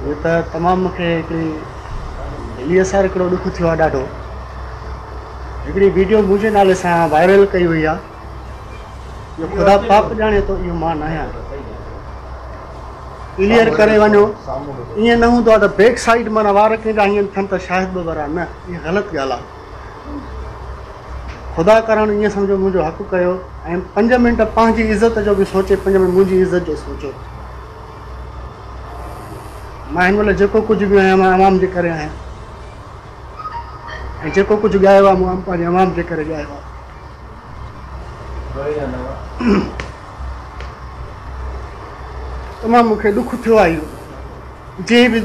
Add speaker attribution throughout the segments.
Speaker 1: ये तो तमाम मूंखे हिकिड़ी दिल्लीअ सां हिकिड़ो ॾुख थियो आहे ॾाढो। हिकिड़ी वीडियो मुंहिंजे नाले सां वायरल कई हुई आहे। इहो ख़ुदा पाक ॼाणे थो, इहो मां न आहियां। क्लियर करे वञो, ईअं न हूंदो आहे त बैक साइड माना वार कंहिंजा हीअं थियनि त शायदि ॿ वारा न, इहा ग़लति ॻाल्हि आहे। ख़ुदा करणु ईअं सम्झो मुंहिंजो हक़ु कयो ऐं 5 मिंट पंहिंजी इज़त जो बि सोचे, 5 मिंट मुंहिंजी इज़त जो सोचो। मां हिन महिल जेको कुझु बि आहियां मां आवाम जे करे आहियां, ऐं जेको कुझु ॻायो आहे मां पंहिंजे आवाम जे करे ॻायो आहे। तमामु मूंखे ॾुख थियो आहे। इहो जंहिं बि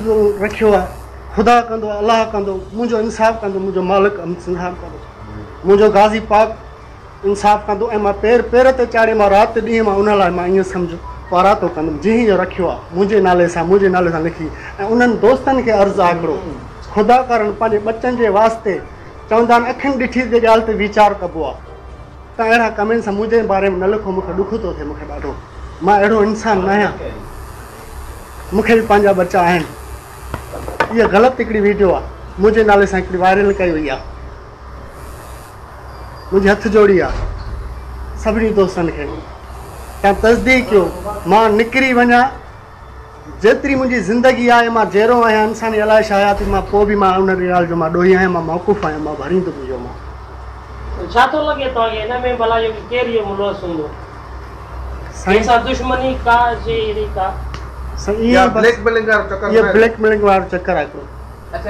Speaker 1: रखियो आहे, ख़ुदा कंदो, अलाह कंदो, मुंहिंजो इंसाफ़ कंदो, मुंहिंजो मालिक इंसाफ़ कंदो, मुंहिंजो गाज़ी पाक इंसाफ़ कंदो। ऐं मां पेर ते चाढ़े मां राति ॾींहं मां उन लाइ मां ईअं सम्झो पारातो कंदुमि जंहिं जो रखियो आहे मुंहिंजे नाले सां लिखी। ऐं उन्हनि दोस्तनि खे अर्ज़ु आहे हिकिड़ो, ख़ुदा करणु पंहिंजे बचनि जे वास्ते चवंदा आहिनि अखियुनि ॾिठी ते ॻाल्हि ते वीचार कबो आहे। त अहिड़ा कमेंट्स मुंहिंजे बारे में न लिखो, मूंखे ॾुख थो थिए, मूंखे ॾाढो। मां अहिड़ो इंसानु न आहियां, मूंखे बि पंहिंजा बच्चा आहिनि। इहा ग़लति हिकिड़ी वीडियो आहे, मुंहिंजे नाले सां हिकिड़ी वायरल कई हुई आहे। मुंहिंजी हथ जोड़ी आहे सभिनी दोस्तनि खे, तव्हां तस्दीक कयो। मां निकिरी वञा, जेतिरी मुंहिंजी ज़िंदगी आहे, मां जहिड़ो आहियां इंसानी अलाइश हयाती, मां पोइ बि मां उन ॻाल्हि जो मां ॾोही आहियां, मां मौक़ूफ़ आहियां, मां भरींदुमि इहो। मां
Speaker 2: छा थो लॻे तव्हांखे हिन में भला इहो केरु इहो मुलवस हूंदो? सां दुश्मनी का जे अहिड़ी का
Speaker 1: ब्लैकमेलिंग वारो चक्कर आहे हिकिड़ो,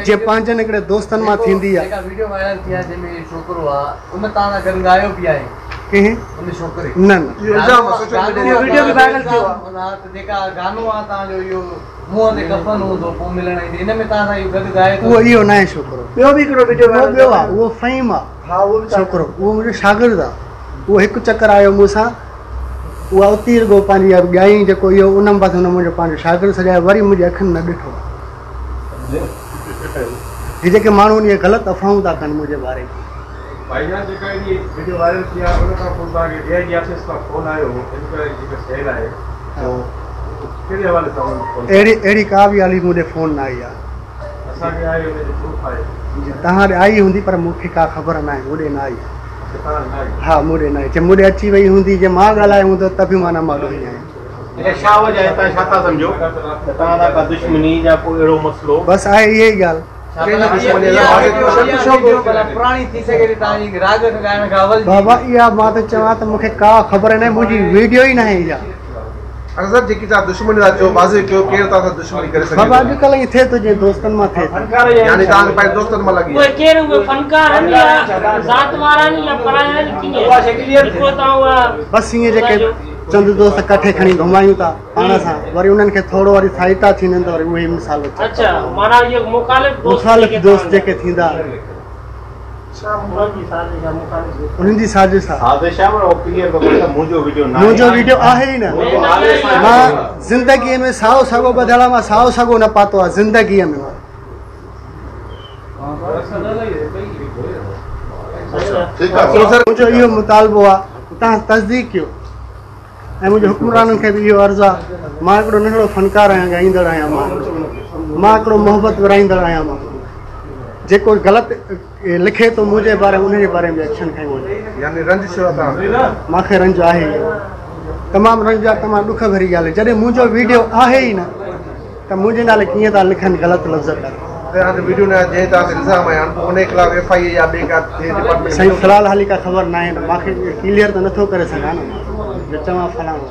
Speaker 1: जे पंहिंजनि हिकिड़े दोस्तनि मां थींदी आहे।
Speaker 3: वीडियो वायरल थी आहे जंहिंमें छोकिरो आहे उन तव्हां सां गॾु ॻायो बि आहे
Speaker 1: कंहिं
Speaker 3: उन छोकिरे
Speaker 1: न
Speaker 3: वीडियो बि वायरल थियो आहे। जेका गानो आहे तव्हांजो इहो मुंहं ते कफन हूंदो पोइ मिलण ईंदी, इन में तव्हां सां इहो गॾु ॻाए थो।
Speaker 1: उहो इहो न आहे छोकिरो। ॿियो बि हिकिड़ो वीडियो ॿियो आहे, उहो फ़हीम आहे छोकिरो, उहो मुंहिंजो शागिर्दु आहे। उहो हिकु चक्कर आयो मूंसां, उहा उती रुगो पंहिंजी ॻाई जेको इहो उन पासे हुन मुंहिंजो पंहिंजो शागिर्दु सॼायो, वरी मुंहिंजी अखियुनि न ॾिठो। हीअ जेके माण्हू इहे ग़लति अफ़वाहूं था कनि मुंहिंजे बारे में।
Speaker 4: भाईजान जेका ये वीडियो वायरल किया उन का फोन ताके एआई ऑफिस का फोन आयो, इनका जेका सेल आहे तो कहिड़े हवाले सां
Speaker 1: अहिड़ी का बि हाली मुंहिंजे फ़ोन न आई आहे।
Speaker 4: असांखे आयो हुन जो प्रूफ आहे।
Speaker 1: तव्हां ॾे आई हूंदी पर मूंखे का ख़बर न आहे, मूंॾे न आई। हा मूंॾे न आई, जे मूंॾे अची वई हूंदी, जे मां ॻाल्हायो हूंदो त बि मां न मां ॾोही आहियां।
Speaker 4: छा वजह आहे, तव्हां छा था सम्झो त तव्हां सां का दुश्मनी या कोई अहिड़ो मसलो?
Speaker 1: बसि आहे इहा ई ॻाल्हि। बाबा इहा मां त चवां त मूंखे का ख़बर न आहे, मुंहिंजी वीडियो ई न आहे इहा।
Speaker 5: अक्सर जेकी तव्हां दुश्मनी था चओ वाज़े कयो, केरु तव्हां सां दुश्मनी करे सघे?
Speaker 1: बाबा अॼुकल्ह ईअं थिए थो जीअं दोस्तनि मां थिए,
Speaker 5: यानी तव्हांखे पंहिंजे दोस्तनि मां लॻी
Speaker 2: उहे केरु उहे फनकार आहिनि या ज़ात वारा आहिनि या पराया आहिनि, कीअं? हिकिड़ो तव्हां
Speaker 1: बसि ईअं जेके चंद दोस्त कठे खणी घुमायूं था पाण सां, वरी उन्हनि खे थोरो वरी साइटा थींदा आहिनि त वरी उहे मिसाल।
Speaker 2: अच्छा माना इहे
Speaker 1: मुखालिफ़ दोस्त जेके थींदा उन्हनि जी साज़िश आहे। मुंहिंजो वीडियो आहे ई न। मां ज़िंदगीअ में साओ सॻो ॿधियल आहे, मां साओ सॻो न पातो आहे ज़िंदगीअ में। मुंहिंजो इहो मुतालबो आहे, तव्हां तस्दीक कयो। ऐं मुंहिंजे हुक्मराननि खे बि इहो अर्ज़ु आहे, मां हिकिड़ो नंढिड़ो फ़नकार आहियां, ॻाईंदड़ आहियां, मां हिकिड़ो मोहबत विराईंदड़ आहियां। मां जेको ग़लति लिखे थो मुंहिंजे बारे में उनजे बारे में एक्शन खयो वञे।
Speaker 5: यानी रंजिश
Speaker 1: मूंखे रंज आहे, तमामु रंज आहे, तमामु ॾुख भरी ॻाल्हि आहे। जॾहिं मुंहिंजो वीडियो आहे ई न त मुंहिंजे नाले कीअं था लिखनि ग़लति लफ़्ज़ करे।
Speaker 5: वीडियो न जंहिं तव्हां ते इल्ज़ाम आया आहिनि उन खिलाफ़ एफआईआर या ॿिए का डिपार्टमेंट?
Speaker 1: साईं फ़िलहाल हाली का ख़बर न आहे, मूंखे क्लियर त नथो करे सघां न, चवां फलाणो।